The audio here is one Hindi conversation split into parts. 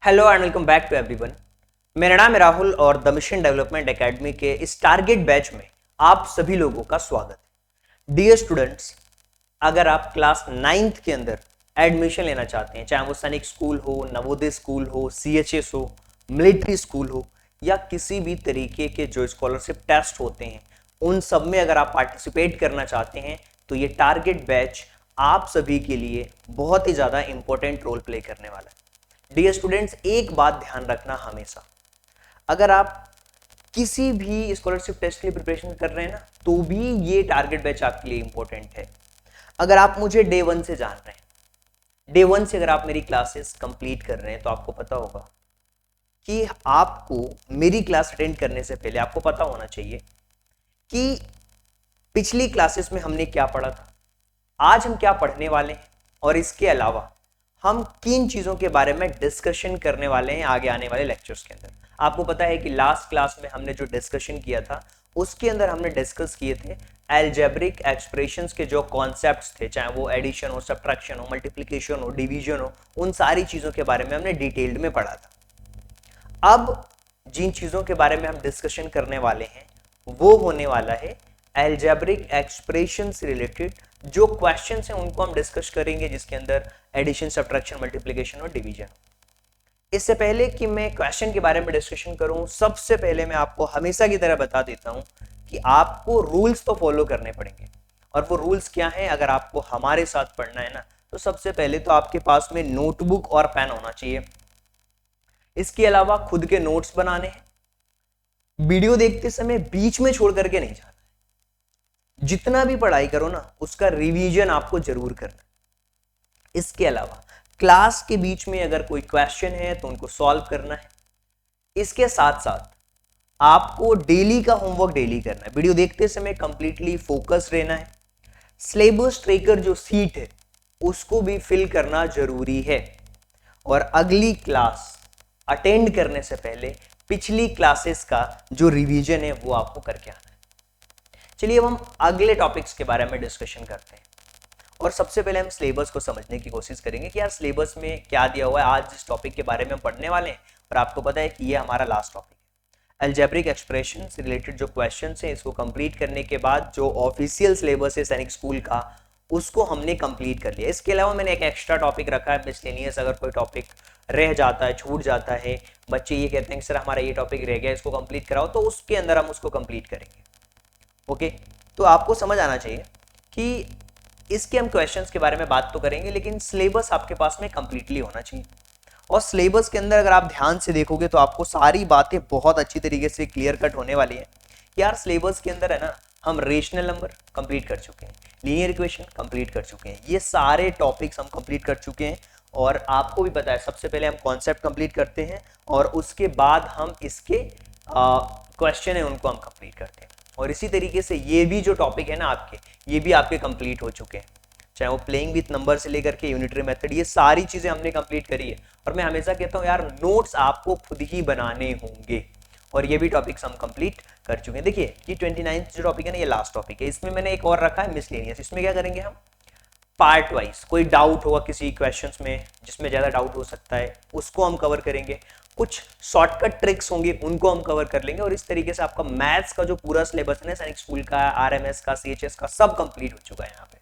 Hello and welcome back to everyone. मेरा नाम है राहुल और द मिशन डेवलपमेंट एकेडमी के इस टारगेट बैच में आप सभी लोगों का स्वागत है। डियर स्टूडेंट्स, अगर आप क्लास 9th के अंदर एडमिशन लेना चाहते हैं, चाहे वो सैनिक स्कूल हो, नवोदय स्कूल हो, CHS हो, मिलिट्री स्कूल हो या किसी भी तरीके के जो स्कॉलरशिप टेस्ट होते हैं, उन सब में अगर आप पार्टिसिपेट करना चाहते हैं तो ये टारगेट बैच आप सभी के लिए बहुत ही ज़्यादा इंपॉर्टेंट रोल प्ले करने वाला है। डियर स्टूडेंट्स, एक बात ध्यान रखना हमेशा, अगर आप किसी भी स्कॉलरशिप टेस्ट के लिए प्रिपरेशन कर रहे हैं ना, तो भी ये टारगेट बैच आपके लिए इंपॉर्टेंट है। अगर आप मुझे डे 1 से जान रहे हैं, डे 1 से अगर आप मेरी क्लासेस कंप्लीट कर रहे हैं, तो आपको पता होगा कि आपको मेरी क्लास अटेंड करने से पहले आपको पता होना चाहिए कि पिछली क्लासेस में हमने क्या पढ़ा था, आज हम क्या पढ़ने वाले हैं, और इसके अलावा हम किन चीजों के बारे में डिस्कशन करने वाले हैं आगे आने वाले लेक्चर्स के अंदर। आपको पता है कि लास्ट क्लास में हमने जो डिस्कशन किया था उसके अंदर हमने डिस्कस किए थे अलजेब्रिक एक्सप्रेशंस के जो कॉन्सेप्ट्स थे, चाहे वो एडिशन हो, सब्ट्रैक्शन हो, मल्टीप्लिकेशन हो, डिवीजन हो, उन सारी चीजों के बारे में हमने डिटेल्ड में पढ़ा था। अब जिन चीजों के बारे में हम डिस्कशन करने वाले हैं वो होने वाला है अलजेब्रिक एक्सप्रेशन से रिलेटेड जो क्वेश्चंस हैं उनको हम डिस्कस करेंगे, जिसके अंदर एडिशन, सब्ट्रैक्शन, मल्टीप्लिकेशन और डिवीजन। इससे पहले कि मैं क्वेश्चन के बारे में डिस्कशन करूं, सबसे पहले मैं आपको हमेशा की तरह बता देता हूं कि आपको रूल्स तो फॉलो करने पड़ेंगे। और वो रूल्स क्या हैं, अगर आपको हमारे साथ पढ़ना है ना, तो सबसे पहले तो आपके पास में नोटबुक और पेन होना चाहिए। इसके अलावा खुद के नोट्स बनाने हैं। वीडियो देखते समय बीच में छोड़ करके नहीं जाना। जितना भी पढ़ाई करो ना, उसका रिवीजन आपको जरूर करना। इसके अलावा क्लास के बीच में अगर कोई क्वेश्चन है तो उनको सॉल्व करना है। इसके साथ साथ आपको डेली का होमवर्क डेली करना है। वीडियो देखते समय कंप्लीटली फोकस रहना है। सिलेबस ट्रैकर जो सीट है उसको भी फिल करना जरूरी है। और अगली क्लास अटेंड करने से पहले पिछली क्लासेस का जो रिवीजन है वो आपको करके आना है। चलिए अब हम अगले टॉपिक्स के बारे में डिस्कशन करते हैं। और सबसे पहले हम सिलेबस को समझने की कोशिश करेंगे कि यार सिलेबस में क्या दिया हुआ है। आज जिस टॉपिक के बारे में हम पढ़ने वाले हैं, और आपको पता है कि ये हमारा लास्ट टॉपिक है। अलजेब्रिक एक्सप्रेशन से रिलेटेड जो क्वेश्चन हैं, इसको कंप्लीट करने के बाद जो ऑफिशियल सिलेबस है सैनिक स्कूल का, उसको हमने कंप्लीट कर लिया। इसके अलावा मैंने एक एक्स्ट्रा टॉपिक रखा है मिसलेनियस। अगर कोई टॉपिक रह जाता है, छूट जाता है, बच्चे ये कहते हैं कि सर हमारा ये टॉपिक रह गया, इसको कंप्लीट कराओ, तो उसके अंदर हम उसको कंप्लीट करेंगे। ओके, तो आपको समझ आना चाहिए कि इसके हम क्वेश्चंस के बारे में बात तो करेंगे, लेकिन सिलेबस आपके पास में कंप्लीटली होना चाहिए। और सिलेबस के अंदर अगर आप ध्यान से देखोगे तो आपको सारी बातें बहुत अच्छी तरीके से क्लियर कट होने वाली है। यार सिलेबस के अंदर है ना, हम रेशनल नंबर कंप्लीट कर चुके हैं, लीनियर इक्वेशन कंप्लीट कर चुके हैं, ये सारे टॉपिक्स हम कंप्लीट कर चुके हैं। और आपको भी पता है सबसे पहले हम कॉन्सेप्ट कंप्लीट करते हैं और उसके बाद हम इसके क्वेश्चन है उनको हम कंप्लीट करते हैं। और इसी तरीके से ये भी जो टॉपिक है ना आपके, ये भी आपके कंप्लीट हो चुके हैं, चाहे वो प्लेइंग विथ नंबर से लेकर के यूनिटरी मेथड, ये सारी चीजें हमने कंप्लीट करी है। और मैं हमेशा कहता हूँ यार, नोट्स आपको खुद ही बनाने होंगे, और ये भी टॉपिक्स हम कंप्लीट कर चुके हैं। देखिए ये 29 जो टॉपिक है ना, ये लास्ट टॉपिक है। इसमें मैंने एक और रखा है मिसलेनियस। इसमें क्या करेंगे हम, पार्ट वाइज कोई डाउट होगा किसी क्वेश्चंस में जिसमें ज्यादा डाउट हो सकता है, उसको हम कवर करेंगे। कुछ शॉर्टकट ट्रिक्स होंगे उनको हम कवर कर लेंगे। और इस तरीके से आपका मैथ्स का जो पूरा सिलेबस है ना, सैनिक स्कूल का, RMS का, CHS का, सब कंप्लीट हो चुका है यहाँ पे।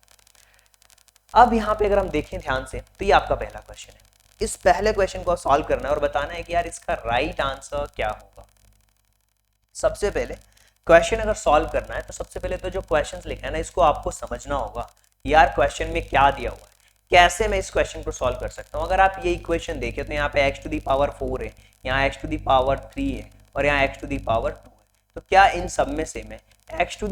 अब यहाँ पे अगर हम देखें ध्यान से, तो ये आपका पहला क्वेश्चन है। इस पहले क्वेश्चन को सॉल्व करना है और बताना है कि यार इसका राइट आंसर क्या होगा। सबसे पहले क्वेश्चन अगर सॉल्व करना है तो सबसे पहले तो जो क्वेश्चन लिखा है ना, इसको आपको समझना होगा यार क्वेश्चन में क्या दिया हुआ है, कैसे मैं इस क्वेश्चन को सॉल्व कर सकता हूं। अगर आप ये इक्वेशन देखें तो यहाँ पे x⁴ है, यहाँ x⁴ है और यहाँ x⁴ 2 है। तो क्या इन सब में से मैं x⁴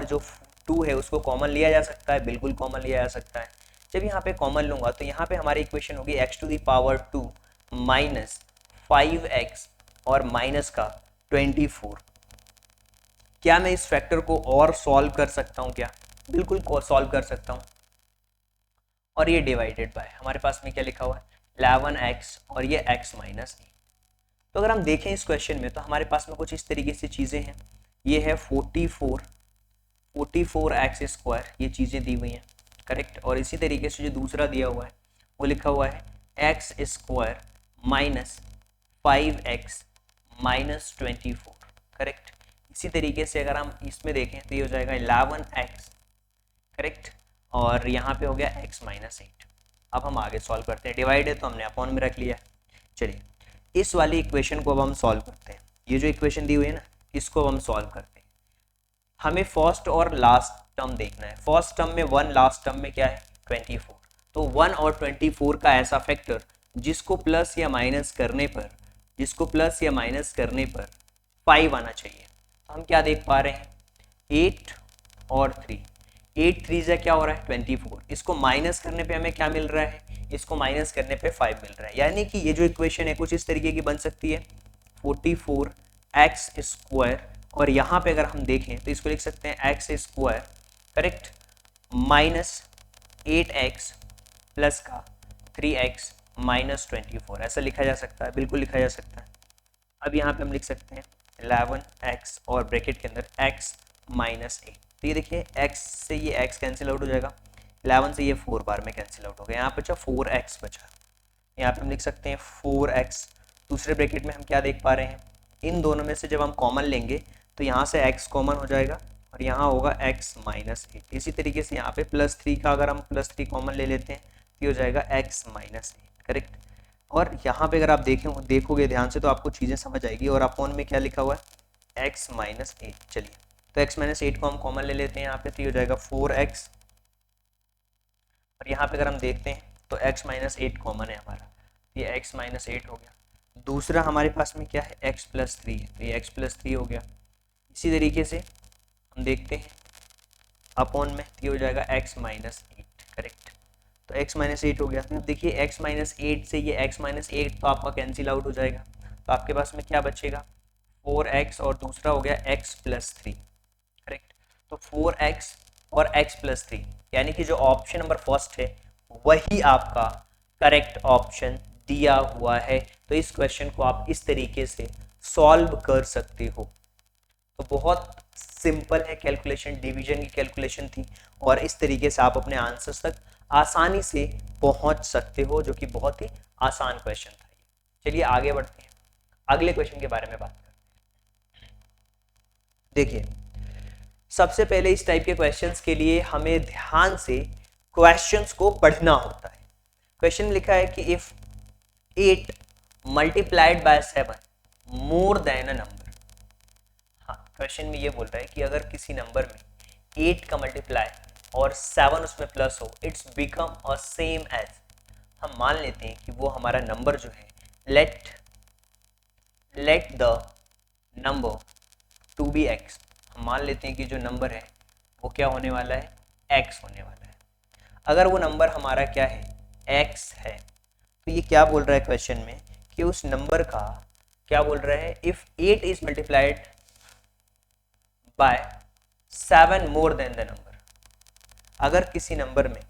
जो 2 है उसको कॉमन लिया जा सकता है? बिल्कुल कॉमन लिया जा सकता है। जब यहाँ पे कॉमन लूंगा तो यहाँ पे हमारी इक्वेशन होगी x⁴ माइनस 5x और माइनस का 24। क्या मैं इस फैक्टर को और सॉल्व कर सकता हूँ क्या? बिल्कुल सॉल्व कर सकता हूँ। और ये डिवाइडेड बाय हमारे पास में क्या लिखा हुआ है, 11x और ये x माइनस ए। तो अगर हम देखें इस क्वेश्चन में तो हमारे पास में कुछ इस तरीके से चीजें हैं। ये है 44x², ये चीजें दी हुई हैं, करेक्ट। और इसी तरीके से जो दूसरा दिया हुआ है वो लिखा हुआ है x² minus 5x minus 24, correct. इसी तरीके से अगर हम इसमें देखें तो ये हो जाएगा 11x, करेक्ट, और यहाँ पे हो गया x माइनस 8। अब हम आगे सॉल्व करते हैं, डिवाइड है तो हमने अपॉन में रख लिया। चलिए इस वाली इक्वेशन को अब हम सॉल्व करते हैं। ये जो इक्वेशन दी हुई है ना, इसको अब हम सॉल्व करते हैं। हमें फर्स्ट और लास्ट टर्म देखना है। फर्स्ट टर्म में 1, लास्ट टर्म में क्या है 24। तो 1 और 24 का ऐसा फैक्टर जिसको प्लस या माइनस करने पर 5 आना चाहिए। हम क्या देख पा रहे हैं 8 और 3, 8 3 से क्या हो रहा है 24। इसको माइनस करने पे हमें क्या मिल रहा है, इसको माइनस करने पे 5 मिल रहा है। यानी कि ये जो इक्वेशन है कुछ इस तरीके की बन सकती है 44x स्क्वायर, और यहाँ पे अगर हम देखें तो इसको लिख सकते हैं x square, correct, minus 8x plus का 3x माइनस 24। ऐसा लिखा जा सकता है, बिल्कुल लिखा जा सकता है। अब यहाँ पे हम लिख सकते हैं 11x और ब्रैकेट के अंदर x माइनस 8। तो ये देखिए x से ये x कैंसिल आउट हो जाएगा, 11 से ये 4 बार में कैंसिल आउट हो गया। यहाँ बचा 4x बचा, यहाँ पे हम लिख सकते हैं 4x। दूसरे ब्रैकेट में हम क्या देख पा रहे हैं, इन दोनों में से जब हम कॉमन लेंगे तो यहाँ से x कॉमन हो जाएगा और यहाँ होगा x माइनस 8। इसी तरीके से यहाँ पे +3 का अगर हम +3 कॉमन ले लेते हैं तो हो जाएगा x माइनस 8, करेक्ट। और यहाँ पे अगर आप देखोगे ध्यान से तो आपको चीज़ें समझ आएगी। और अपॉन में क्या लिखा हुआ है x माइनस 8। चलिए तो x माइनस 8 को हम कॉमन ले लेते हैं यहाँ पे, तो ये हो जाएगा 4x। और यहाँ पे अगर हम देखते हैं तो x माइनस 8 कॉमन है हमारा, ये x माइनस 8 हो गया। दूसरा हमारे पास में क्या है x प्लस 3 है, तो ये x प्लस 3 हो गया। इसी तरीके से हम देखते हैं अपॉन में, तो ये हो जाएगा x माइनस 8, करेक्ट। तो x माइनस 8 हो गया। अब देखिए x माइनस 8 से ये x माइनस 8 तो आपका कैंसिल आउट हो जाएगा, तो आपके पास में क्या बचेगा 4x और दूसरा हो गया x प्लस 3, करेक्ट। तो 4x और x प्लस 3, यानी कि जो ऑप्शन नंबर फर्स्ट है वही आपका करेक्ट ऑप्शन दिया हुआ है। तो इस क्वेश्चन को आप इस तरीके से सॉल्व कर सकते हो। तो बहुत सिंपल है कैलकुलेशन, डिवीजन की कैलकुलेशन थी और इस तरीके से आप अपने आंसर्स तक आसानी से पहुंच सकते हो, जो कि बहुत ही आसान क्वेश्चन था। चलिए आगे बढ़ते हैं, अगले क्वेश्चन के बारे में बात करते हैं। देखिए सबसे पहले इस टाइप के क्वेश्चंस के लिए हमें ध्यान से क्वेश्चंस को पढ़ना होता है। क्वेश्चन लिखा है कि if 8 multiplied by 7 more then a number. हाँ, क्वेश्चन में ये बोल रहा है कि अगर किसी नंबर में 8 का मल्टीप्लाई और 7 उसमें प्लस हो, it's become a same age. हम मान लेते हैं कि वो हमारा नंबर जो है, let the number to be x। हम मान लेते हैं कि जो नंबर है वो क्या होने वाला है x होने वाला है। अगर वो नंबर हमारा क्या है x है, तो ये क्या बोल रहा है क्वेश्चन में कि उस नंबर का क्या बोल रहा है, if 8 is multiplied by 7 more than the number. अगर किसी नंबर में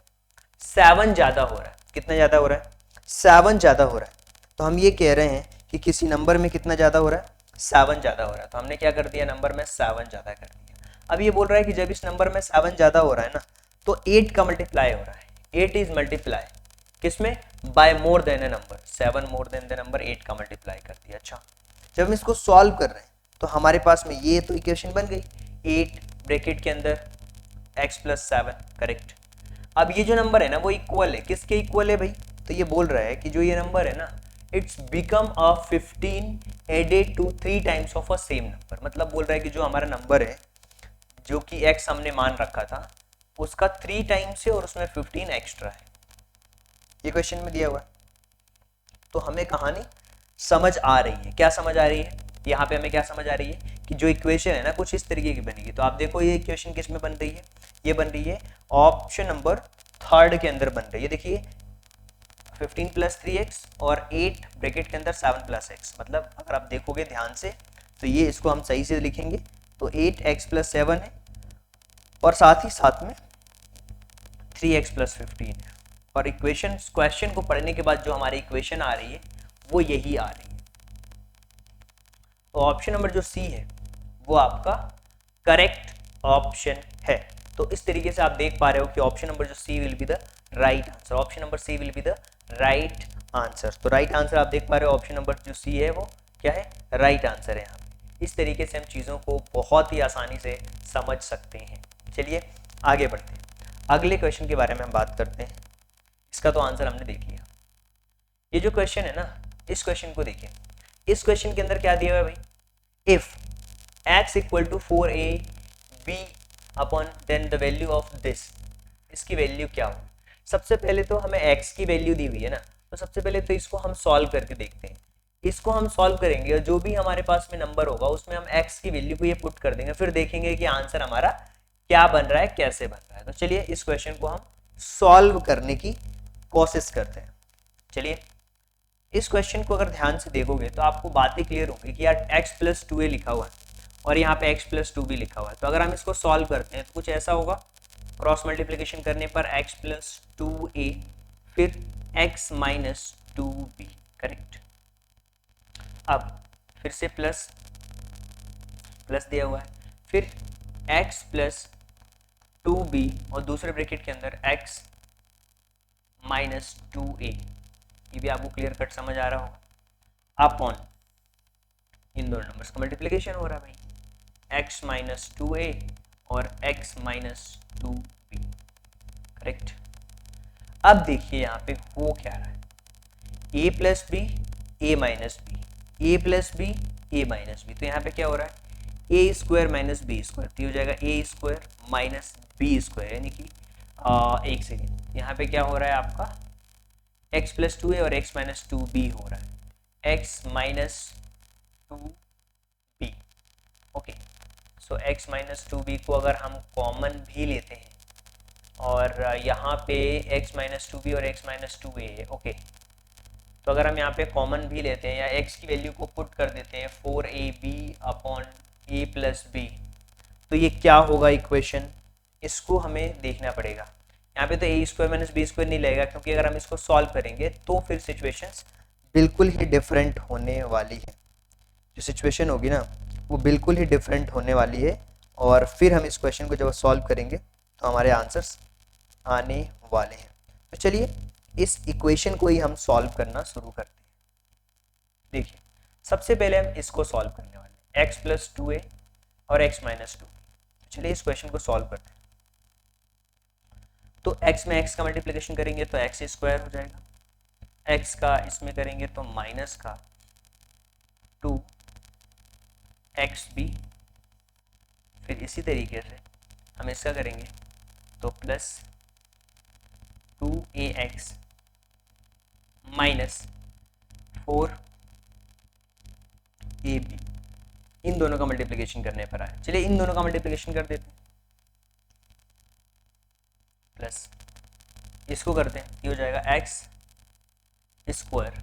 7 ज्यादा हो रहा है, कितना ज्यादा हो रहा है 7 ज्यादा हो रहा है, तो हम ये कह रहे हैं कि किसी नंबर में कितना ज्यादा हो रहा है 7 ज्यादा हो रहा है। तो हमने क्या कर दिया, नंबर में 7 ज्यादा कर दिया। अब ये बोल रहा है कि जब इस नंबर में 7 ज्यादा हो रहा है ना, तो 8 का मल्टीप्लाई हो रहा है, 8 इज मल्टीप्लाई किसमें by more than a number, 7 more than the number 8 का मल्टीप्लाई कर दिया। अच्छा, जब हम इसको सॉल्व कर रहे हैं तो हमारे पास में ये तो इक्वेशन बन गई, 8 ब्रैकेट के अंदर x प्लस 7, करेक्ट। अब ये जो नंबर है ना वो इक्वल है, किसके इक्वल है भाई, तो ये बोल रहा है कि जो ये नंबर है ना, it's become a 15 added to 3 times of a same number. मतलब बोल रहा है कि जो हमारा नंबर है, जो कि x हमने मान रखा था, उसका 3 टाइम्स है और उसमें 15 एक्स्ट्रा है। ये क्वेश्चन में दिया हुआ है। तो हमें कहानी समझ आ रही है। क्या समझ आ रही है, यहाँ पे हमें क्या समझ आ रही है कि जो इक्वेशन है ना कुछ इस तरीके की बनेगी। तो आप देखो ये इक्वेशन किस में बन रही है, ये बन रही है ऑप्शन नंबर 3 के अंदर बन रही है। देखिए 15 प्लस 3x और 8 ब्रैकेट के अंदर 7 प्लस x। मतलब अगर आप देखोगे ध्यान से तो ये इसको हम सही से लिखेंगे तो 8x प्लस 7 है और साथ ही साथ में 3x प्लस 15 है। और क्वेश्चन को पढ़ने के बाद जो हमारी इक्वेशन आ रही है वो यही आ रही है। तो ऑप्शन नंबर जो सी है वो आपका करेक्ट ऑप्शन है। तो इस तरीके से आप देख पा रहे हो कि ऑप्शन नंबर जो C will be the right answer. Option number C will be the right answer. तो राइट आंसर आप देख पा रहे हो ऑप्शन नंबर जो सी है वो क्या है, राइट आंसर है यहाँ पे। इस तरीके से हम चीज़ों को बहुत ही आसानी से समझ सकते हैं। चलिए आगे बढ़ते हैं, अगले क्वेश्चन के बारे में हम बात करते हैं। इसका तो आंसर हमने देख लिया। ये जो क्वेश्चन है ना, इस क्वेश्चन को देखिए। इस क्वेश्चन के अंदर क्या दिया हुआ है भाई, if x equal to 4ab upon then the value of this, इसकी वैल्यू क्या हो। सबसे पहले तो हमें x की वैल्यू दी हुई है ना, तो सबसे पहले तो इसको हम सॉल्व करके देखते हैं। इसको हम सॉल्व करेंगे और जो भी हमारे पास में नंबर होगा उसमें हम x की वैल्यू को ये पुट कर देंगे, फिर देखेंगे कि आंसर हमारा क्या बन रहा है, कैसे बन रहा है। तो चलिए इस क्वेश्चन को हम सॉल्व करने की कोशिश करते हैं। चलिए इस क्वेश्चन को अगर ध्यान से देखोगे तो आपको बातें क्लियर होंगी कि यार x प्लस 2a लिखा हुआ है और यहाँ पे x प्लस 2 भी लिखा हुआ है। तो अगर हम इसको सॉल्व करते हैं तो कुछ ऐसा होगा, क्रॉस मल्टीप्लिकेशन करने पर x प्लस 2a फिर x माइनस 2b, करेक्ट। अब फिर से प्लस प्लस दिया हुआ है, फिर x प्लस 2b और दूसरे ब्रैकेट के अंदर x माइनस 2a, ये भी आपको क्लियर कट समझ आ रहा होगा। अपॉन इन दोनों नंबर्स का मल्टीप्लिकेशन हो रहा है भाई, x माइनस 2a और x माइनस 2b, करेक्ट। अब देखिए यहाँ पे हो क्या रहा है, a plus B A minus B, A plus B A minus B. तो यहाँ पे क्या हो रहा है, A square minus B square, तो हो जाएगा A square minus B square, यानी कि एक सेकेंड, यहाँ पे क्या हो रहा है आपका x प्लस 2a और x माइनस 2b हो रहा है, x माइनस 2b, ओके। सो x माइनस 2b को अगर हम कॉमन भी लेते हैं और यहाँ पे x माइनस 2b और x माइनस 2a है, ओके। तो अगर हम यहाँ पे कॉमन भी लेते हैं या x की वैल्यू को पुट कर देते हैं 4ab upon a plus b, तो ये क्या होगा इक्वेशन, इसको हमें देखना पड़ेगा। यहाँ पे तो ए स्क्वायर माइनस बी स्क्वायर नहीं लगेगा, क्योंकि अगर हम इसको सॉल्व करेंगे तो फिर सिचुएशंस बिल्कुल ही डिफरेंट होने वाली है। जो सिचुएशन होगी ना वो बिल्कुल ही डिफरेंट होने वाली है, और फिर हम इस क्वेश्चन को जब सॉल्व करेंगे तो हमारे आंसर्स आने वाले हैं। तो चलिए इस इक्वेशन को ही हम सॉल्व करना शुरू करते हैं। देखिए सबसे पहले हम इसको सॉल्व करने वाले हैं, x प्लस 2a और x माइनस 2। चलिए इस क्वेश्चन को सॉल्व करते हैं। तो x में x का मल्टीप्लिकेशन करेंगे तो x स्क्वायर हो जाएगा, x का इसमें करेंगे तो माइनस का 2xb, फिर इसी तरीके से हम इसका करेंगे तो प्लस 2ax माइनस 4ab, इन दोनों का मल्टीप्लिकेशन करने पर आया। चलिए इन दोनों का मल्टीप्लिकेशन कर देते हैं, प्लस इसको करते हैं, ये हो जाएगा x square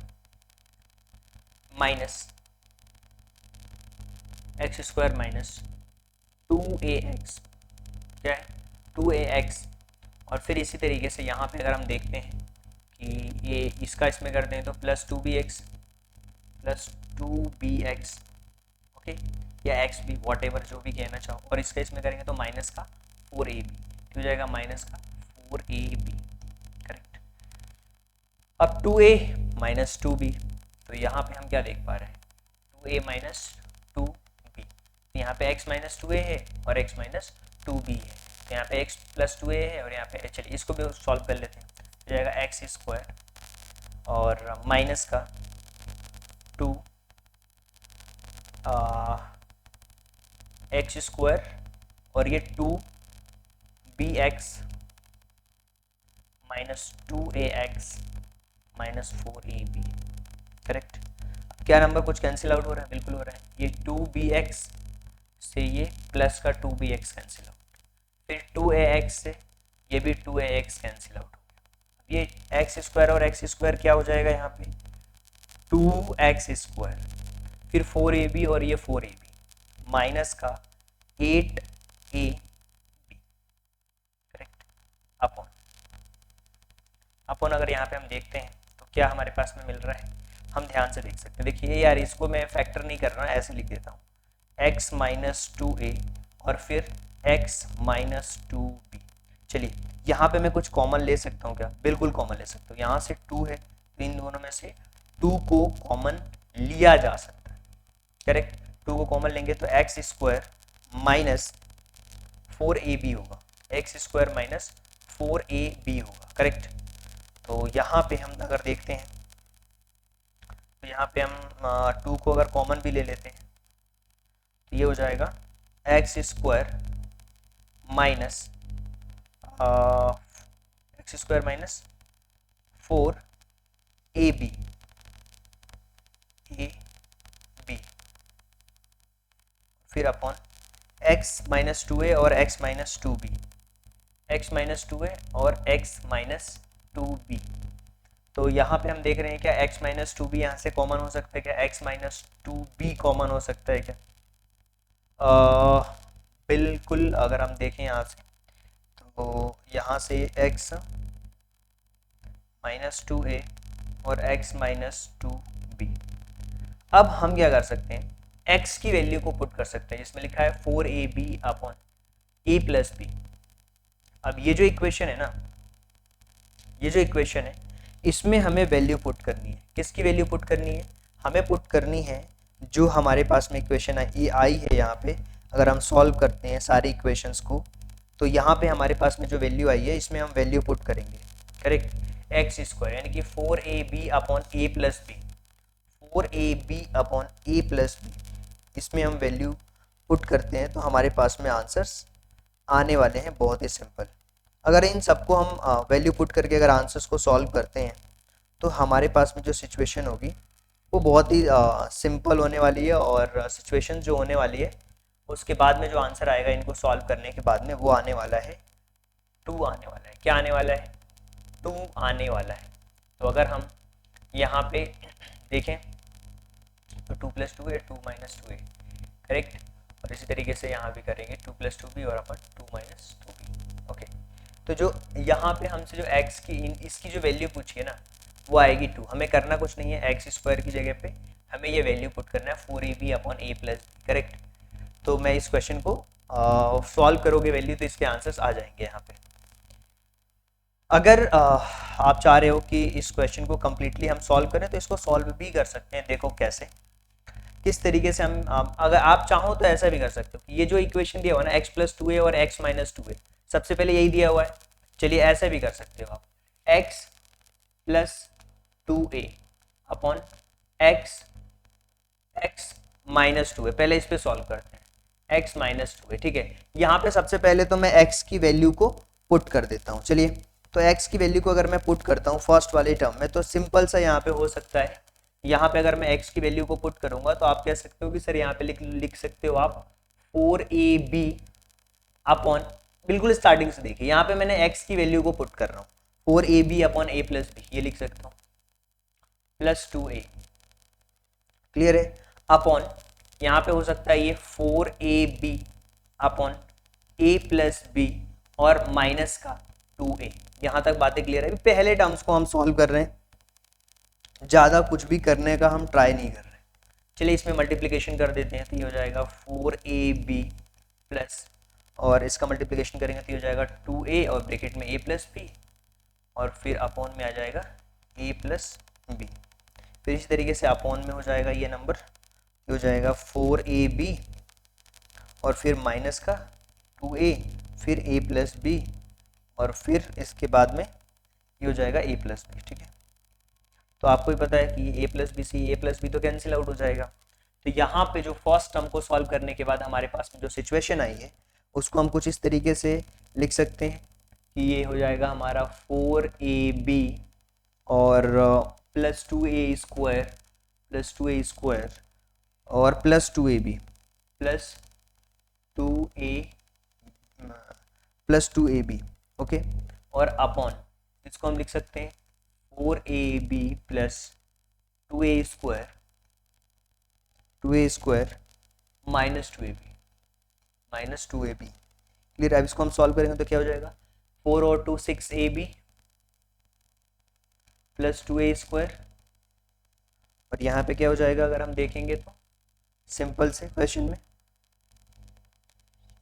minus x square minus 2ax, क्या है 2ax, और फिर इसी तरीके से यहाँ पे अगर हम देखते हैं कि ये इसका इसमें करते हैं तो plus 2bx plus 2bx, okay, या xb वॉट एवर जो भी कहना चाहो, और इसका इसमें करेंगे तो माइनस का 4ab, हो जाएगा माइनस का 4ab, करेक्ट। अब 2a माइनस 2b, तो यहाँ पे हम क्या देख पा रहे हैं 2a माइनस 2b, यहाँ पे x माइनस 2a है और x माइनस 2b है, तो यहाँ पे x प्लस 2a है और यहाँ पे, चलिए इसको भी सॉल्व कर लेते हैं, हो जाएगा x स्क्वायर और माइनस का 2 x स्क्वायर और ये 2bx minus 2ax minus 4ab, correct. क्या नंबर कुछ कैंसिल आउट हो रहा है, बिल्कुल हो रहा है, ये 2bx से ये प्लस का 2bx कैंसिल आउट, फिर 2ax से ये भी 2ax कैंसिल आउट हो गया। ये x स्क्वायर और x स्क्वायर क्या हो जाएगा यहाँ पे 2x स्क्वायर, फिर 4ab और ये 4ab माइनस का 8ab, करेक्ट, अपॉन अगर यहाँ पे हम देखते हैं तो क्या हमारे पास में मिल रहा है, हम ध्यान से देख सकते हैं। देखिए यार इसको मैं फैक्टर नहीं कर रहा, ऐसे लिख देता हूँ x माइनस 2a और फिर x माइनस 2b। चलिए यहाँ पे मैं कुछ कॉमन ले सकता हूँ क्या, बिल्कुल कॉमन ले सकता हूँ, यहाँ से 2 है तो इन दोनों में से 2 को कॉमन लिया जा सकता है, करेक्ट। 2 को कॉमन लेंगे तो एक्स स्क्वायर माइनस 4ab होगा, एक्स स्क्वायर माइनस 4ab होगा, करेक्ट। तो यहाँ पे हम अगर देखते हैं तो यहाँ पे हम 2 को अगर कॉमन भी ले लेते हैं तो ये हो जाएगा x square minus x square minus 4ab फिर अपॉन x माइनस 2a और x minus 2b, x minus 2a और x माइनस 2b। तो यहाँ पे हम देख रहे हैं क्या x माइनस 2b यहाँ से कॉमन हो सकता है क्या, x माइनस 2b कॉमन हो सकता है क्या? बिल्कुल, अगर हम देखें यहाँ से तो यहाँ से x माइनस 2a और x माइनस 2b। अब हम क्या कर सकते हैं, x की वैल्यू को पुट कर सकते हैं, जिसमें लिखा है 4ab upon a plus b। अब ये जो इक्वेशन है ना, ये जो इक्वेशन है इसमें हमें वैल्यू पुट करनी है। किसकी वैल्यू पुट करनी है? हमें पुट करनी है जो हमारे पास में इक्वेशन आई है यहाँ पे। अगर हम सॉल्व करते हैं सारी इक्वेशंस को तो यहाँ पे हमारे पास में जो वैल्यू आई है इसमें हम वैल्यू पुट करेंगे, करेक्ट। एक्स स्क्वायर यानी कि 4ab upon a plus B, 4ab upon a plus B, इसमें हम वैल्यू पुट करते हैं तो हमारे पास में आंसर्स आने वाले हैं बहुत ही सिंपल। अगर इन सबको हम वैल्यू पुट करके अगर आंसर्स को सॉल्व करते हैं तो हमारे पास में जो सिचुएशन होगी वो बहुत ही सिंपल होने वाली है, और सिचुएशन जो होने वाली है उसके बाद में जो आंसर आएगा इनको सॉल्व करने के बाद में वो आने वाला है 2 आने वाला है। क्या आने वाला है? 2 आने वाला है। तो अगर हम यहाँ पे देखें तो 2 + 2a 2 - 2a, करेक्ट। और इसी तरीके से यहाँ भी करेंगे 2 + 2b और अपन 2 - 2b, ओके। तो जो यहाँ पे हमसे जो x की इसकी जो वैल्यू पूछी है ना वो आएगी 2। हमें करना कुछ नहीं है, एक्स स्क्वायर की जगह पे हमें ये वैल्यू पुट करना है 4ab upon a plus B, correct. तो मैं इस क्वेश्चन को सॉल्व करोगे वैल्यू तो इसके आंसर्स आ जाएंगे यहाँ पे। अगर आप चाह रहे हो कि इस क्वेश्चन को कम्प्लीटली हम सॉल्व करें तो इसको सॉल्व भी कर सकते हैं। देखो कैसे, किस तरीके से हम अगर आप चाहो तो ऐसा भी कर सकते हो कि ये जो इक्वेशन दिया हुआ है ना x + 2a और x - 2a, सबसे पहले यही दिया हुआ है। चलिए ऐसा भी कर सकते हो आप, x + 2a upon x - 2a, पहले इस पे सॉल्व करते हैं x - 2a, ठीक है। यहाँ पे सबसे पहले तो मैं x की वैल्यू को पुट कर देता हूँ। चलिए, तो x की वैल्यू को अगर मैं पुट करता हूँ फर्स्ट वाले टर्म में तो सिंपल सा यहाँ पे हो सकता है, यहाँ पे अगर मैं x की वैल्यू को पुट करूंगा तो आप कह सकते हो कि सर यहाँ पे लिख सकते हो आप 4ab अपॉन, बिल्कुल स्टार्टिंग से देखिए यहाँ पे मैंने x की वैल्यू को पुट कर रहा हूँ 4ab upon a plus B, ये लिख सकता हूँ प्लस 2a, क्लियर है। अपॉन यहाँ पे हो सकता है ये 4ab upon a plus B और माइनस का 2a। यहाँ तक बातें क्लियर है। पहले टर्म्स को हम सॉल्व कर रहे हैं, ज़्यादा कुछ भी करने का हम ट्राई नहीं कर रहे। चलिए इसमें मल्टीप्लिकेशन कर देते हैं तो ये हो जाएगा 4ab प्लस, और इसका मल्टीप्लिकेशन करेंगे तो ये हो जाएगा 2a और ब्रैकेट में a प्लस बी, और फिर अपॉन में आ जाएगा a प्लस बी। फिर इसी तरीके से अपॉन में हो जाएगा ये नंबर, ये हो जाएगा 4ab और फिर माइनस का 2a, फिर a प्लस बी, और फिर इसके बाद में ये हो जाएगा a प्लस बी, ठीक है। तो आपको भी पता है कि a plus B C, a plus B तो कैंसिल आउट हो जाएगा। तो यहाँ पे जो फर्स्ट टर्म को सॉल्व करने के बाद हमारे पास में जो सिचुएशन आई है उसको हम कुछ इस तरीके से लिख सकते हैं कि ये हो जाएगा हमारा 4ab और प्लस 2a स्क्वायर और plus 2ab plus 2ab, okay. और अपॉन इसको हम लिख सकते हैं 4ab plus 2a square minus 2ab, clear. अब इसको हम सॉल्व करेंगे तो क्या हो जाएगा 4 और 2 6ab प्लस 2a स्क्वायर, और यहाँ पे क्या हो जाएगा अगर हम देखेंगे तो सिंपल से क्वेश्चन में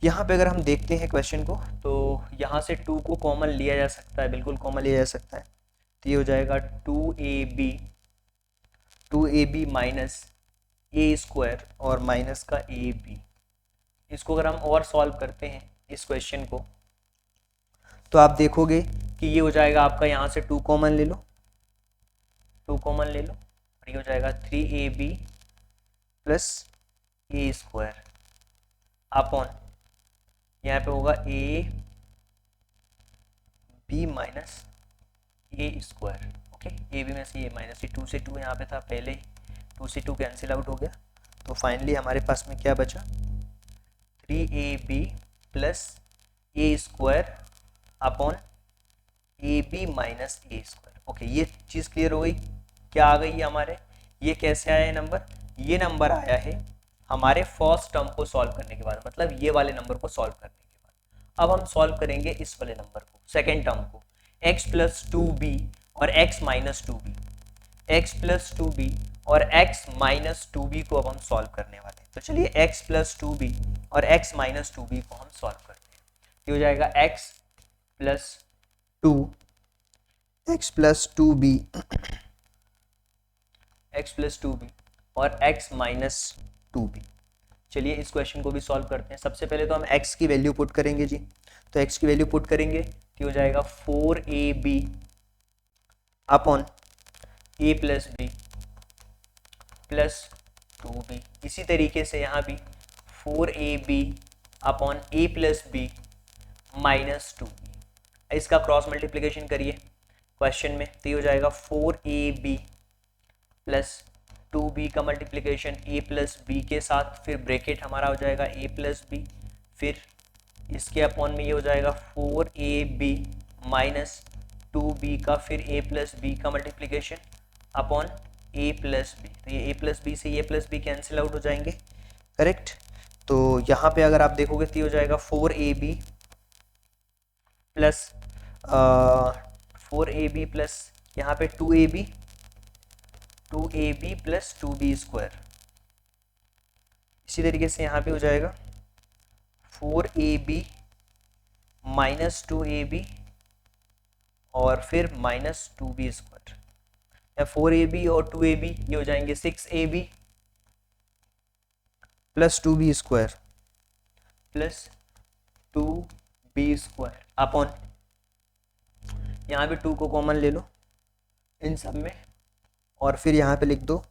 यहाँ पे अगर हम देखते हैं क्वेश्चन को तो यहाँ से 2 को कॉमन लिया जा सकता है, बिल्कुल कॉमन लिया जा सकता है। तो ये हो जाएगा 2ab माइनस ए स्क्वायर और माइनस का ए बी। इसको अगर हम और सॉल्व करते हैं इस क्वेश्चन को, तो आप देखोगे कि ये हो जाएगा आपका, यहाँ से 2 कॉमन ले लो, 2 कॉमन ले लो, और ये हो जाएगा 3ab plus A square upon, यहाँ पे होगा A B minus A square. Okay, A B में से ये माइनस, ये 2 से 2 यहाँ पे था पहले ही, 2 से 2 कैंसिल आउट हो गया, तो फाइनली हमारे पास में क्या बचा, 3ab plus A square upon A B minus A square. Okay, ये चीज़ क्लियर हो गई। क्या आ गई है हमारे, ये कैसे आया है नंबर, ये नंबर आया है हमारे फर्स्ट टर्म को सॉल्व करने के बाद, मतलब ये वाले नंबर को सॉल्व करने के बाद। अब हम सॉल्व करेंगे इस वाले नंबर को, सेकेंड टर्म को, x प्लस 2b और x minus 2b, x plus 2b और x माइनस 2b को अब हम सॉल्व करने वाले हैं। तो चलिए x प्लस 2b और x माइनस 2b को हम सॉल्व करते हैं। ये हो जाएगा x plus 2, x plus 2b, x plus 2b और x माइनस 2b। चलिए इस क्वेश्चन को भी सॉल्व करते हैं। सबसे पहले तो हम x की वैल्यू पुट करेंगे जी, तो x की वैल्यू पुट करेंगे तो हो जाएगा 4ab upon a plus B plus 2b। इसी तरीके से यहाँ भी 4ab upon a plus B minus 2b। इसका क्रॉस मल्टीप्लिकेशन करिए क्वेश्चन में, तो ये हो जाएगा 4ab प्लस 2b का मल्टीप्लिकेशन a प्लस बी के साथ, फिर ब्रैकेट हमारा हो जाएगा a प्लस बी, फिर इसके अपॉन में ये हो जाएगा 4ab माइनस 2b का फिर a प्लस बी का multiplication upon a plus B. तो ये a प्लस बी से a plus B cancel out हो जाएंगे, करेक्ट। तो यहाँ पे अगर आप देखोगे तो ये हो जाएगा 4ab प्लस 4ab प्लस यहाँ पे 2ab प्लस 2b स्क्वायर। इसी तरीके से यहाँ पे हो जाएगा 4ab माइनस 2ab और फिर माइनस 2b स्क्वायर, या 4ab और 2ab ये हो जाएंगे 6ab plus 2b square plus 2b square upon, यहाँ पे 2 को कॉमन ले लो इन सब में, और फिर यहाँ पे लिख दो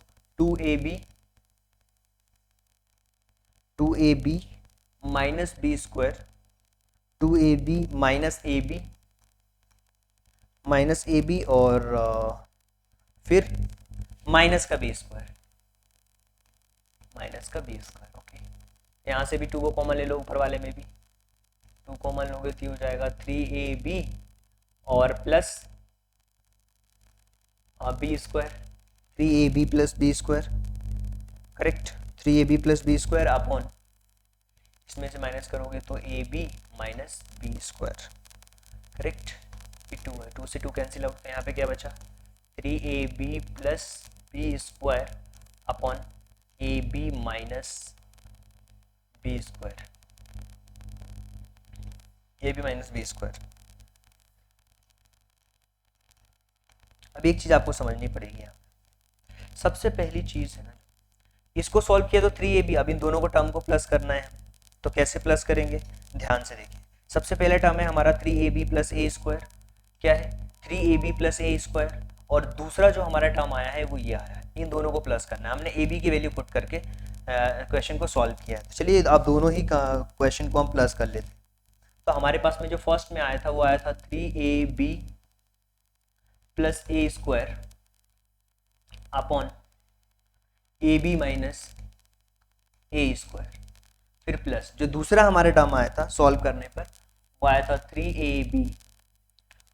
2ab minus B square, 2ab minus A B और फिर माइनस का बी स्क्वायर, ओके। यहाँ से भी 2 को कॉमन ले लो, ऊपर वाले में भी 2 कॉमन लोगे तो हो जाएगा 3ab और plus B square, 3ab plus B square, correct. 3ab plus B square upon, इसमें से माइनस करोगे तो ab minus B square, correct. ये 2 है, 2 से 2 कैंसिल आउट, यहाँ पे क्या बचा 3ab plus B square upon ab minus B square, ab minus B square. अब एक चीज आपको समझनी पड़ेगी यहाँ, सबसे पहली चीज है ना, इसको सॉल्व किया तो 3ab, अब इन दोनों को टर्म को प्लस करना है, तो कैसे प्लस करेंगे, ध्यान से देखिए। सबसे पहला टर्म है हमारा 3ab प्लस ए स्क्वायर, क्या है 3ab प्लस ए स्क्वायर, और दूसरा जो हमारा टर्म आया है वो ये आया है, इन दोनों को प्लस करना है। हमने ab की वैल्यू पुट करके क्वेश्चन को सॉल्व किया है। तो चलिए आप दोनों ही क्वेश्चन को हम प्लस कर लेते हैं। तो हमारे पास में जो फर्स्ट में आया था वो आया था 3ab plus A square upon ab minus A square, फिर प्लस जो दूसरा हमारे टर्म आया था सॉल्व करने पर वो आया था 3ab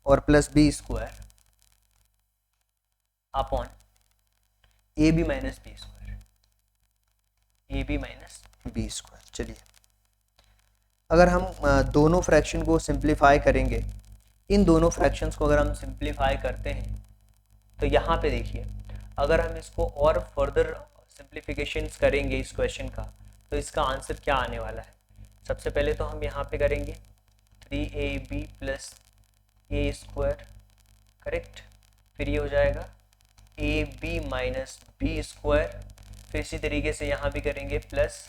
और plus B square upon ab minus B square, ab minus B square. चलिए अगर हम दोनों फ्रैक्शन को सिंप्लीफाई करेंगे, इन दोनों फ्रैक्शंस को अगर हम सिंप्लीफाई करते हैं तो यहाँ पे देखिए, अगर हम इसको और फर्दर सिंप्लीफिकेशंस करेंगे इस क्वेश्चन का, तो इसका आंसर क्या आने वाला है। सबसे पहले तो हम यहाँ पे करेंगे 3ab plus A square, correct, फिर ये हो जाएगा A B minus B square, फिर इसी तरीके से यहाँ भी करेंगे plus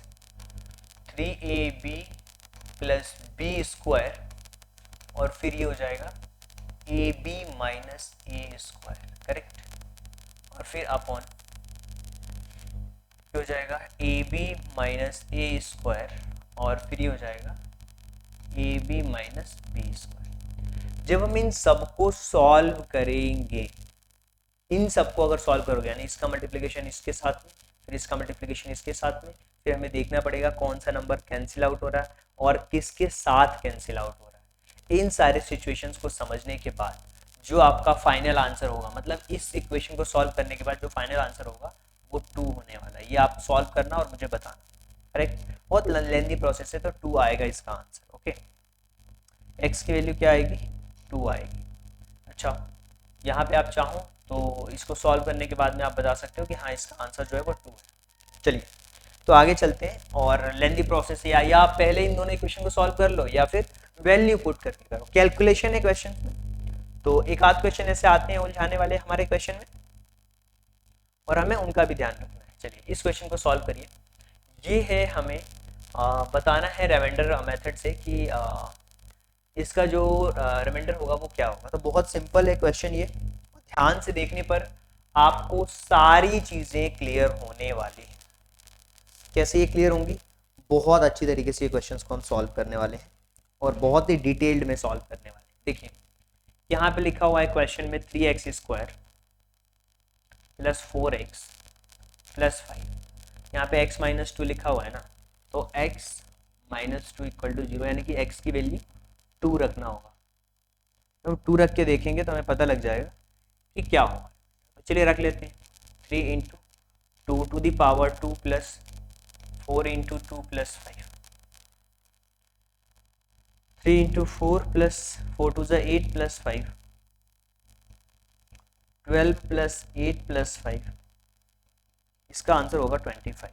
3ab plus B square, और फिर ये हो जाएगा A B minus A square, correct, और फिर अपॉन हो जाएगा A B minus A square, और फिर ये हो जाएगा A B minus B square. जब हम इन सबको सॉल्व करेंगे, इन सबको अगर सॉल्व करोगे यानी इसका मल्टीप्लिकेशन इसके साथ में, फिर इसका मल्टीप्लिकेशन इसके साथ में, फिर हमें देखना पड़ेगा कौन सा नंबर कैंसिल आउट हो रहा है और किसके साथ कैंसिल आउट हो रहा है। इन सारे सिचुएशंस को समझने के बाद जो आपका फाइनल आंसर होगा, मतलब इस इक्वेशन को सॉल्व करने के बाद जो फाइनल आंसर होगा वो 2 होने वाला है। ये आप सॉल्व करना और मुझे बताना, करेक्ट। बहुत लेंथी प्रोसेस है, तो 2 आएगा इसका आंसर। ओके, x की वैल्यू क्या आएगी? 2 आएगी। अच्छा, यहाँ पे आप चाहो तो इसको सॉल्व करने के बाद में आप बता सकते हो कि हाँ इसका आंसर जो है वो 2 है। चलिए तो आगे चलते हैं, और लेंथी प्रोसेस है, या आप पहले इन दोनों इक्वेशन को सॉल्व कर लो या फिर वैल्यू पुट करके करो। कैलकुलेशन है क्वेश्चन में, तो एक आध क्वेश्चन ऐसे आते हैं उलझाने वाले हमारे क्वेश्चन में, और हमें उनका भी ध्यान रखना है। चलिए इस क्वेश्चन को सॉल्व करिए। ये है हमें बताना है रिमाइंडर मेथड से कि इसका जो रिमाइंडर होगा वो क्या होगा। तो बहुत सिंपल है क्वेश्चन ये, ध्यान से देखने पर आपको सारी चीजें क्लियर होने वाली हैं। कैसे ये क्लियर होंगी? बहुत अच्छी तरीके से ये क्वेश्चंस को हम सॉल्व करने वाले हैं और बहुत ही डिटेल्ड में सॉल्व करने वाले हैं। देखिए यहाँ पे लिखा हुआ है क्वेश्चन में 3x square plus 4x plus 5। यहाँ पे x माइनस 2 लिखा हुआ है ना, तो x माइनस 2 इक्वल टू 0, यानी कि x की वैल्यू 2 रखना होगा। तो 2 रख के देखेंगे तो हमें पता लग जाएगा कि क्या होगा। तो चलिए रख लेते हैं 3 into 2 to the power 2 plus 4 into 2 plus 5, 3 into 4 plus 4 to ज़ा 8 प्लस 5, 12 प्लस 8 प्लस 5, इसका आंसर होगा 25।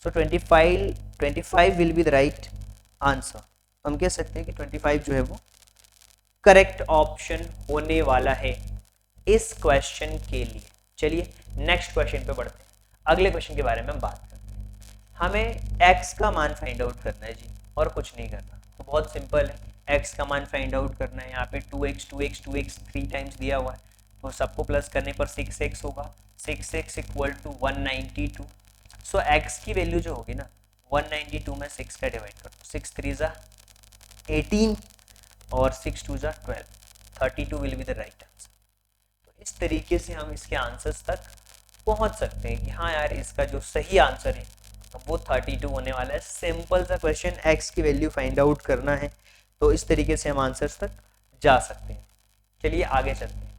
सो 25 will be the right answer. हम कह सकते हैं कि 25 जो है वो करेक्ट ऑप्शन होने वाला है इस क्वेश्चन के लिए। चलिए नेक्स्ट क्वेश्चन पे बढ़ते हैं। अगले क्वेश्चन के बारे में हम बात करते हैं। हमें x का मान फाइंड आउट करना है जी, और कुछ नहीं करना। तो बहुत सिंपल है, x का मान फाइंड आउट करना है। यहाँ पे 2x 3 टाइम्स दिया हुआ है, तो सबको प्लस करने पर 6x होगा। 6x equal to 192। So x की वैल्यू जो होगी ना 192 में 6 का डिवाइड कर दो, 6 3 ज़ा 18 और 6 2 ज़ा 12, 32 will be the right answer. तो इस तरीके से हम इसके आंसर्स तक पहुंच सकते हैं कि हाँ यार इसका जो सही आंसर है वो 32 होने वाला है। सिंपल सा क्वेश्चन, x की वैल्यू फाइंड आउट करना है, तो इस तरीके से हम आंसर्स तक जा सकते हैं। चलिए आगे चलते हैं।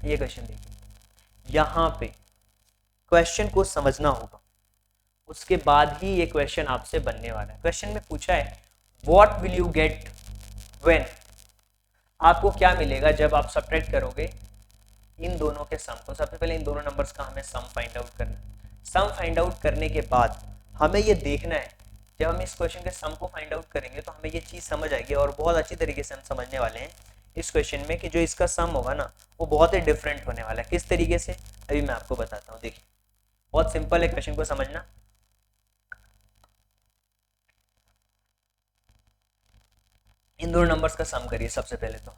ये क्वेश्चन देखिए, यहाँ पे क्वेश्चन को समझना होगा, उसके बाद ही ये क्वेश्चन आपसे बनने वाला है। क्वेश्चन में पूछा है what will you get when, आपको क्या मिलेगा जब आप सब्ट्रैक्ट करोगे इन दोनों के सम को। सबसे पहले इन दोनों नंबर्स का हमें सम फाइंड आउट करना है। सम फाइंड आउट करने के बाद हमें ये देखना है, जब हम इस क्वेश्चन के सम को फाइंड आउट करेंगे तो हमें ये चीज़ समझ आएगी, और बहुत अच्छी तरीके से हम समझने वाले हैं इस क्वेश्चन में कि जो इसका सम होगा ना वो बहुत ही डिफरेंट होने वाला है। किस तरीके से अभी मैं आपको बताता हूँ। देखिए बहुत सिंपल है क्वेश्चन को समझना। इन दोनों नंबर्स का सम करिए सबसे पहले। तो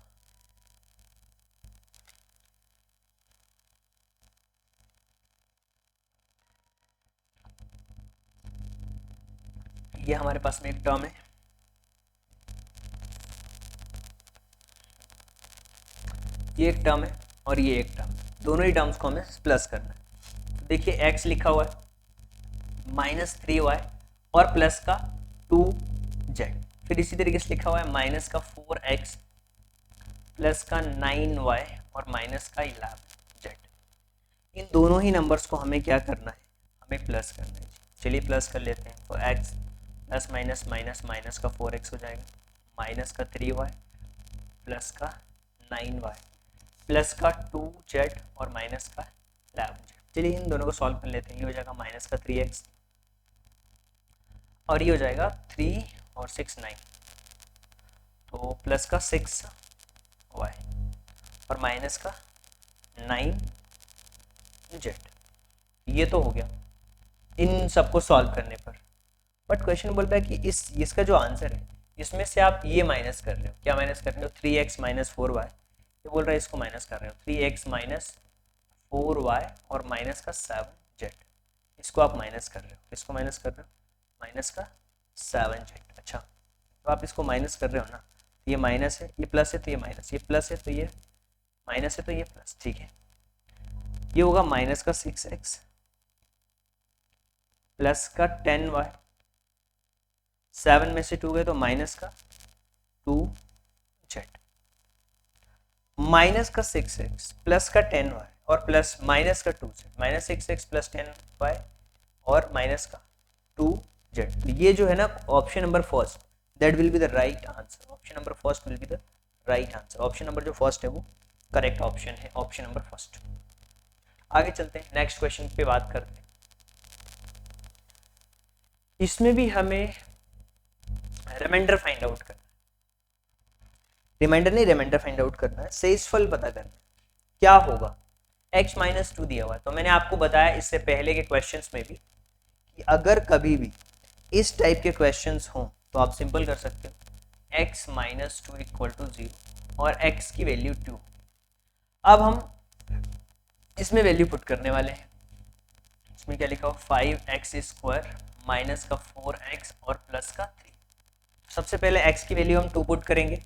ये हमारे पास में एक टर्म है, ये एक टर्म है और ये एक टर्म, दोनों ही टर्म्स को हमें प्लस करना है। तो देखिए x लिखा हुआ है माइनस 3y और प्लस का 2z, फिर इसी तरीके से लिखा हुआ है माइनस का 4x प्लस का 9y और माइनस का 11z। इन दोनों ही नंबर्स को हमें क्या करना है, हमें प्लस करना है। चलिए प्लस कर लेते हैं। तो x plus minus minus minus का 4x हो जाएगा, माइनस का 3y प्लस का 9y प्लस का 2z और माइनस का 11z। चलिए इन दोनों को सॉल्व कर लेते हैं। ये हो जाएगा माइनस का 3x और ये हो जाएगा 3 और 6 9, तो प्लस का 6y, और माइनस का 9z। ये तो हो गया इन सबको सॉल्व करने पर। बट क्वेश्चन बोलता है कि इसका जो आंसर है इसमें से आप ये माइनस कर रहे हो। क्या माइनस कर रहे हो? 3x minus 4y। ये बोल रहा है इसको माइनस कर रहे हो। 3x माइनस 4y और माइनस का 7z, इसको आप माइनस कर रहे हो। इसको माइनस कर रहे हो, माइनस का 7z। अच्छा, तो आप इसको माइनस कर रहे हो ना, ये माइनस है, ये प्लस है तो ये माइनस, ये प्लस है तो ये माइनस है तो ये प्लस। ठीक है, ये होगा माइनस का 6x प्लस का 10y, 7 में से 2 गए तो माइनस का 2z, माइनस का 6x प्लस का 10y और प्लस माइनस का 2z, minus 6x plus 10y और माइनस का 2z। ये जो है ना option number first, that will be the right answer. Option number first will be the right answer. Option number जो फर्स्ट है वो करेक्ट ऑप्शन है, ऑप्शन नंबर फर्स्ट। आगे चलते हैं, नेक्स्ट क्वेश्चन पे बात करते हैं। इसमें भी हमें रिमाइंडर फाइंड आउट करना है। रिमाइंडर नहीं, रिमाइंडर फाइंड आउट करना है, शेषफल पता करना है। क्या होगा? x माइनस 2 दिया हुआ है। तो मैंने आपको बताया इससे पहले के क्वेश्चंस में भी कि अगर कभी भी इस टाइप के क्वेश्चंस हों तो आप सिंपल कर सकते हो, x माइनस 2 इक्वल टू 0 और x की वैल्यू 2। अब हम इसमें वैल्यू पुट करने वाले हैं। इसमें क्या लिखा हो? 5x स्क्वायर माइनस का 4x और प्लस का 3। सबसे पहले x की वैल्यू हम 2 पुट करेंगे,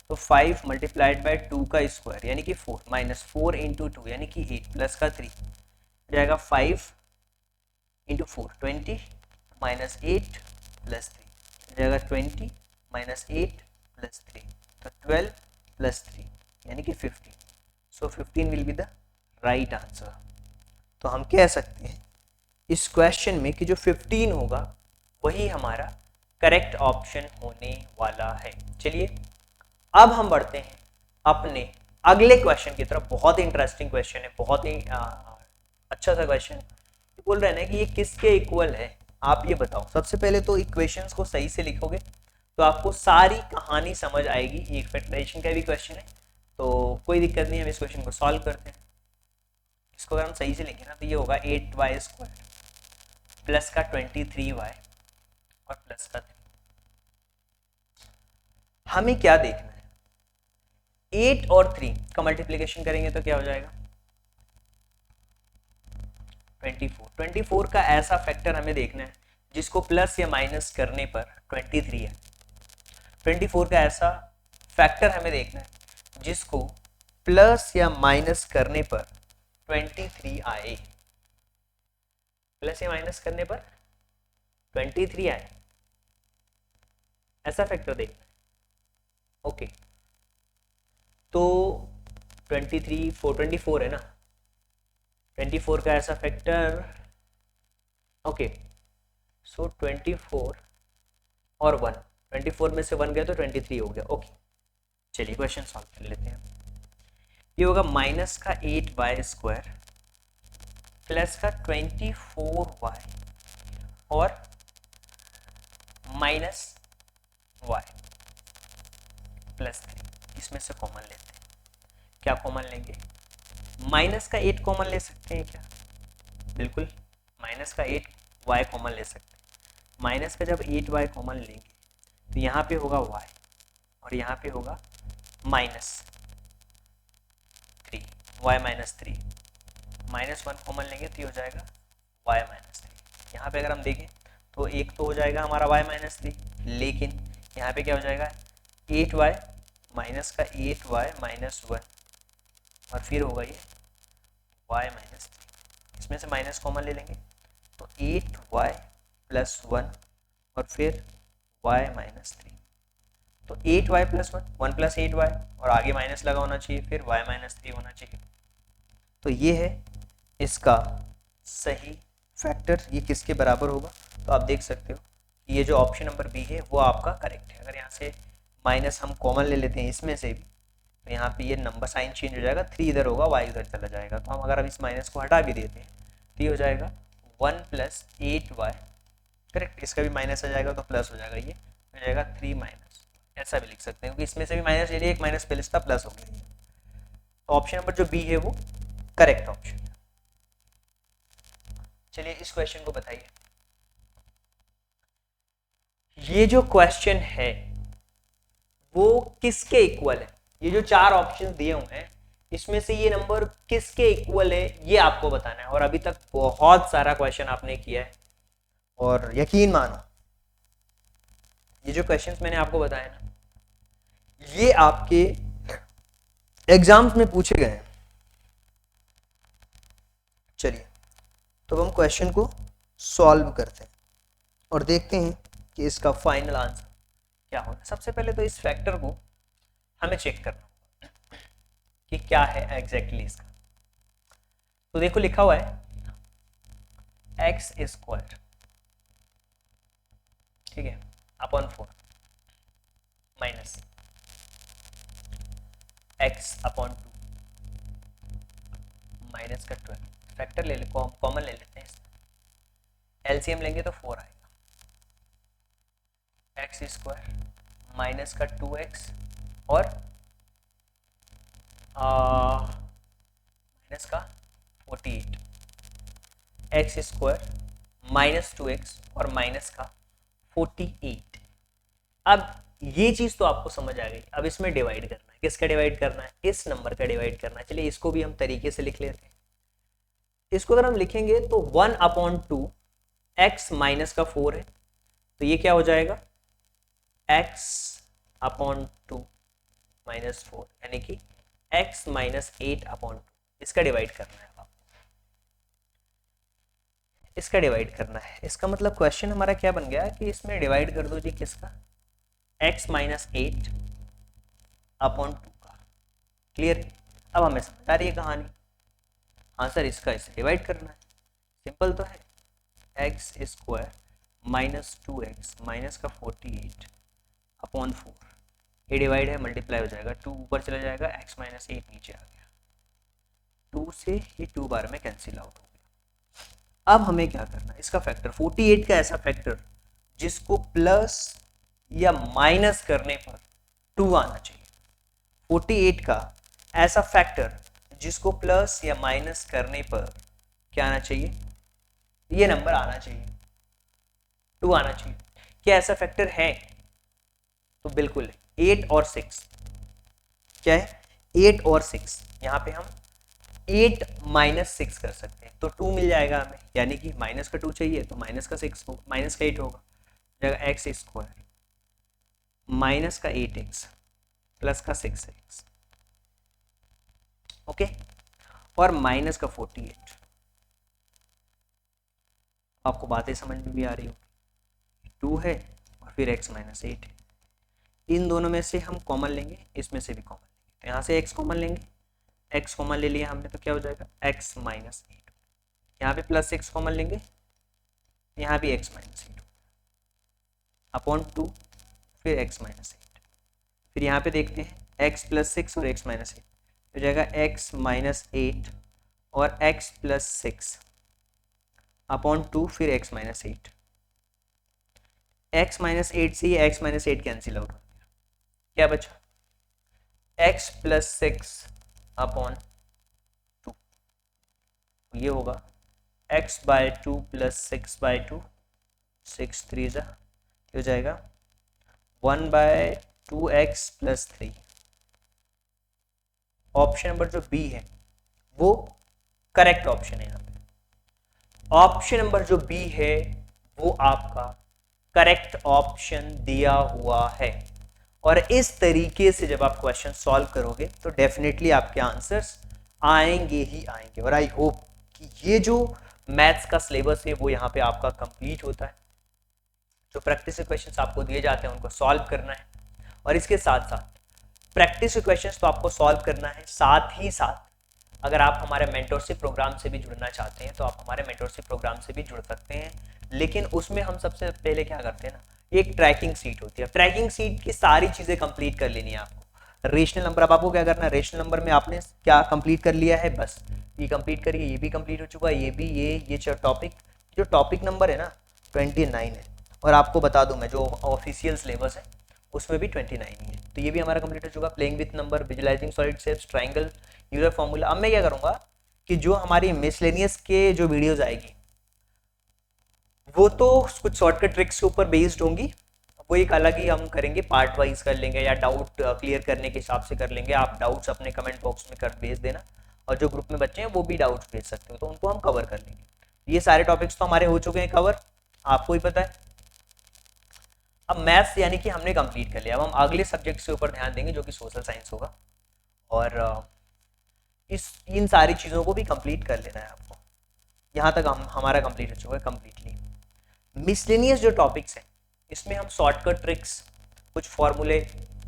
तो 5 मल्टीप्लाइड बाय 2 का स्क्वायर यानी कि 4 माइनस 4 इंटू 2 यानी कि 8 प्लस का 3 जाएगा 5 इंटू 4 20 माइनस 8 प्लस 3 जाएगा 20 माइनस 8 प्लस 3, तो 12 प्लस 3 यानी कि 15। सो 15 will be the right answer. तो हम कह सकते हैं इस क्वेश्चन में कि जो 15 होगा वही हमारा करेक्ट ऑप्शन होने वाला है। चलिए अब हम बढ़ते हैं अपने अगले क्वेश्चन की तरफ। बहुत ही इंटरेस्टिंग क्वेश्चन है, बहुत ही अच्छा सा क्वेश्चन। बोल रहे हैं ना कि ये किसके इक्वल है, आप ये बताओ। सबसे पहले तो इक्वेशंस को सही से लिखोगे तो आपको सारी कहानी समझ आएगी। ये फैक्टराइजेशन का भी क्वेश्चन है तो कोई दिक्कत नहीं, हम इस क्वेश्चन को सॉल्व करते हैं। इसको अगर हम सही से लिखें ना तो ये होगा 8y स्क्वायर प्लस का 23y और प्लस का 3। हमें क्या देखना है? 8 और 3 का मल्टीप्लिकेशन करेंगे तो क्या हो जाएगा? 24। 24 का ऐसा फैक्टर हमें देखना है जिसको प्लस या माइनस करने पर 23 है। 24 का ऐसा फैक्टर हमें देखना है जिसको प्लस या माइनस करने पर 23 आए। प्लस या माइनस करने पर 23 आए, ऐसा फैक्टर देखना है। ओके, तो 24 है ना, 24 का ऐसा फैक्टर। ओके, सो 24 और 1, 24 में से 1 गया तो 23 हो गया। ओके, चलिए क्वेश्चन सॉल्व कर लेते हैं। ये होगा माइनस का 8y स्क्वायर प्लस का 24y और माइनस y प्लस 3। इसमें से कॉमन लेते हैं। क्या कॉमन लेंगे? माइनस का 8 कॉमन ले सकते हैं क्या? बिल्कुल, माइनस का 8y कॉमन ले सकते हैं। माइनस का जब 8y कॉमन लेंगे तो यहाँ पे होगा y और यहाँ पे होगा minus 3, y minus 3। Minus 1 common लेंगे तो ये हो जाएगा y माइनस 3। यहाँ पे अगर हम देखें तो एक तो हो जाएगा हमारा y माइनस 3, लेकिन यहाँ पे क्या हो जाएगा? 8y माइनस का 8y माइनस 1 और फिर होगा ये y माइनस 3। इसमें से माइनस कॉमन ले लेंगे तो 8y प्लस 1 और फिर y माइनस 3। तो 8y प्लस 1 प्लस 8y और आगे माइनस लगा होना चाहिए, फिर y माइनस 3 होना चाहिए। तो ये है इसका सही फैक्टर। ये किसके बराबर होगा? तो आप देख सकते हो ये जो ऑप्शन नंबर बी है वो आपका करेक्ट है। अगर यहाँ से माइनस हम कॉमन ले लेते हैं इसमें से भी तो यहाँ पे ये नंबर साइन चेंज हो जाएगा, 3 इधर होगा, y इधर चला जाएगा। तो हम अगर अब इस माइनस को हटा भी देते हैं तो ये हो जाएगा 1 प्लस 8y, करेक्ट। इसका भी माइनस आ जाएगा तो प्लस हो जाएगा, ये हो जाएगा 3 माइनस। ऐसा भी लिख सकते हैं क्योंकि इसमें से भी माइनस ले लिया, एक माइनस पहले इसका प्लस हो गया। तो ऑप्शन नंबर जो बी है वो करेक्ट ऑप्शन है। चलिए इस क्वेश्चन को बताइए। ये जो क्वेश्चन है वो किसके इक्वल है? ये जो चार ऑप्शन दिए हुए हैं इसमें से ये नंबर किसके इक्वल है ये आपको बताना है। और अभी तक बहुत सारा क्वेश्चन आपने किया है और यकीन मानो ये जो क्वेश्चंस मैंने आपको बताए ना ये आपके एग्जाम्स में पूछे गए हैं। चलिए तो हम क्वेश्चन को सॉल्व करते हैं और देखते हैं कि इसका फाइनल आंसर क्या होगा। सबसे पहले तो इस फैक्टर को हमें चेक करना होगा कि क्या है एग्जैक्टली इसका। तो देखो लिखा हुआ है एक्स स्क्वायर, ठीक है, upon 4 minus x upon 2 minus का 12। फैक्टर ले ले, कॉमन ले लेते हैं इसमें, एलसीएम लेंगे तो 4 आएगा। एक्स स्क्वायर माइनस का 2x और माइनस का 48, एक्स स्क्वायर माइनस 2x और माइनस का 48। अब ये चीज तो आपको समझ आ गई। अब इसमें डिवाइड करना है, किसका डिवाइड करना है? इस नंबर का डिवाइड करना है। चलिए इसको भी हम तरीके से लिख लेते हैं। इसको अगर हम लिखेंगे तो 1/2 x माइनस का 4 है तो ये क्या हो जाएगा x/2 माइनस 4 यानी कि x माइनस 8/2। इसका डिवाइड करना है आपको, इसका डिवाइड करना है। इसका मतलब क्वेश्चन हमारा क्या बन गया कि इसमें डिवाइड कर दो जी किसका, x माइनस 8/2 का। क्लियर? अब हमें समझ आ रही है कहानी। हाँ सर इसका इसे डिवाइड करना है, सिंपल तो है। X square minus 2x minus का 48/4, ये डिवाइड है, मल्टीप्लाई हो जाएगा, 2 ऊपर चला जाएगा, x माइनस 8 नीचे आ गया, 2 से ये 2 बार में कैंसिल आउट हो गया। अब हमें क्या करना है, इसका फैक्टर 48 का ऐसा फैक्टर जिसको प्लस या माइनस करने पर 2 आना चाहिए। 48 का ऐसा फैक्टर जिसको प्लस या माइनस करने पर क्या आना चाहिए, ये नंबर आना चाहिए, 2 आना चाहिए। क्या ऐसा फैक्टर है? तो बिल्कुल 8 और 6। क्या है? 8 और 6। यहाँ पे हम 8 माइनस 6 कर सकते हैं तो 2 मिल जाएगा हमें, यानी कि माइनस का 2 चाहिए तो माइनस का 6 होगा, माइनस का 8 होगा, जाएगा एक्स स्क्वायर माइनस का 8x प्लस का 6x, ओके, और माइनस का 48। आपको बातें समझ में भी आ रही होगी। 2 है और फिर x माइनस 8 है। इन दोनों में से हम कॉमन लेंगे, इसमें से भी कॉमन लेंगे, तो यहाँ से x कॉमन लेंगे, x कॉमन ले लिया हमने तो क्या हो जाएगा x माइनस 8। यहाँ पे प्लस 6 कॉमन लेंगे, यहाँ भी x माइनस 8 अपॉन 2 फिर x माइनस 8। फिर यहाँ पे देखते हैं x प्लस 6 और x माइनस 8 हो जाएगा x माइनस 8 और x प्लस 6 अपॉन 2 फिर x माइनस 8। x माइनस 8 से ये x माइनस 8 कैंसिल आउट हो गया, क्या बचा x प्लस 6 अपॉन 2, ये होगा x/2 प्लस 6/2, 6 3 हो जाएगा 1/2x प्लस 3। ऑप्शन नंबर जो बी है वो करेक्ट ऑप्शन है। यहाँ पे ऑप्शन नंबर जो बी है वो आपका करेक्ट ऑप्शन दिया हुआ है। और इस तरीके से जब आप क्वेश्चन सॉल्व करोगे तो डेफिनेटली आपके आंसर्स आएंगे ही आएंगे। और आई होप कि ये जो मैथ्स का सिलेबस है वो यहाँ पे आपका कंप्लीट होता है। जो प्रैक्टिस के क्वेश्चंस आपको दिए जाते हैं उनको सॉल्व करना है, और इसके साथ साथ प्रैक्टिस के क्वेश्चंस तो आपको सॉल्व करना है, साथ ही साथ अगर आप हमारे मेंटरशिप प्रोग्राम से भी जुड़ना चाहते हैं तो आप हमारे मेंटरशिप प्रोग्राम से भी जुड़ सकते हैं। लेकिन उसमें हम सबसे पहले क्या करते हैं ना, एक ट्रैकिंग सीट होती है। ट्रैकिंग सीट की सारी चीजें कंप्लीट कर लेनी है आपको। रेशनल नंबर, अब आपको क्या करना है, रेशनल नंबर में आपने क्या कंप्लीट कर लिया है, बस ये कंप्लीट करिए, ये भी कंप्लीट हो चुका है, ये भी, ये टॉपिक, जो टॉपिक नंबर है ना 29 है। और आपको बता दूं मैं जो ऑफिशियल सिलेबस है उसमें भी 29 ही है, तो ये भी हमारा कंप्लीट हो चुका। Playing with number, visualising solid shapes, triangle, user formula. अब मैं क्या करूंगा कि जो हमारी मिसलेनियस के जो वीडियोज आएगी वो तो कुछ शॉर्टकट ट्रिक्स के ऊपर बेस्ड होंगी, वो एक अलग ही हम करेंगे, पार्ट वाइज कर लेंगे या डाउट क्लियर करने के हिसाब से कर लेंगे। आप डाउट्स अपने कमेंट बॉक्स में कर भेज देना, और जो ग्रुप में बच्चे हैं वो भी डाउट्स भेज सकते हो, तो उनको हम कवर कर लेंगे। ये सारे टॉपिक्स तो हमारे हो चुके हैं कवर, आपको ही पता है। अब मैथ्स यानी कि हमने कंप्लीट कर लिया। अब हम अगले सब्जेक्ट के ऊपर ध्यान देंगे जो कि सोशल साइंस होगा, और इन सारी चीज़ों को भी कंप्लीट कर लेना है आपको। यहाँ तक हमारा कंप्लीट हो चुका है कंप्लीटली। मिसलेनियस जो टॉपिक्स हैं इसमें हम शॉर्टकट ट्रिक्स, कुछ फॉर्मूले,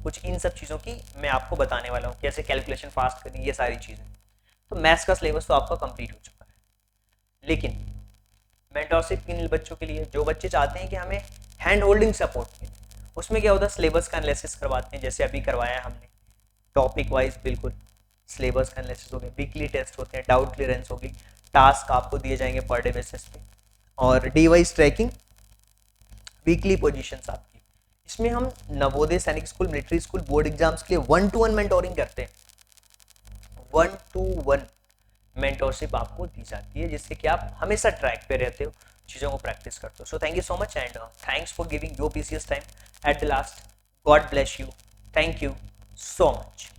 कुछ इन सब चीज़ों की मैं आपको बताने वाला हूँ, कैसे कैलकुलेशन फास्ट करनी, ये सारी चीज़ें। तो मैथ्स का सिलेबस तो आपका कंप्लीट हो चुका है, लेकिन मेंटरशिप किन बच्चों के लिए, जो बच्चे चाहते हैं कि हमें हैंड होल्डिंग सपोर्ट मिले, उसमें क्या होता है, सिलेबस का एनालिसिस करवाते हैं, जैसे अभी करवाया है हमने, टॉपिक वाइज बिल्कुल सिलेबस का एनालिसिस हो गया, वीकली टेस्ट होते हैं, डाउट क्लियरेंस होगी, टास्क आपको दिए जाएंगे पर डे बेसिस पे, और डी वाइज ट्रैकिंग, वीकली पोजीशंस आपकी। इसमें हम Navodaya Sainik school, military school, board exams के लिए 1-to-1 मेंटोरिंग करते हैं। 1-to-1 मेंटोरशिप आपको दी जाती है, जिससे कि आप हमेशा ट्रैक पे रहते हो, चीज़ों को प्रैक्टिस करते हो। So thank you so much and thanks for giving your precious time at the last. God bless you. Thank you so much.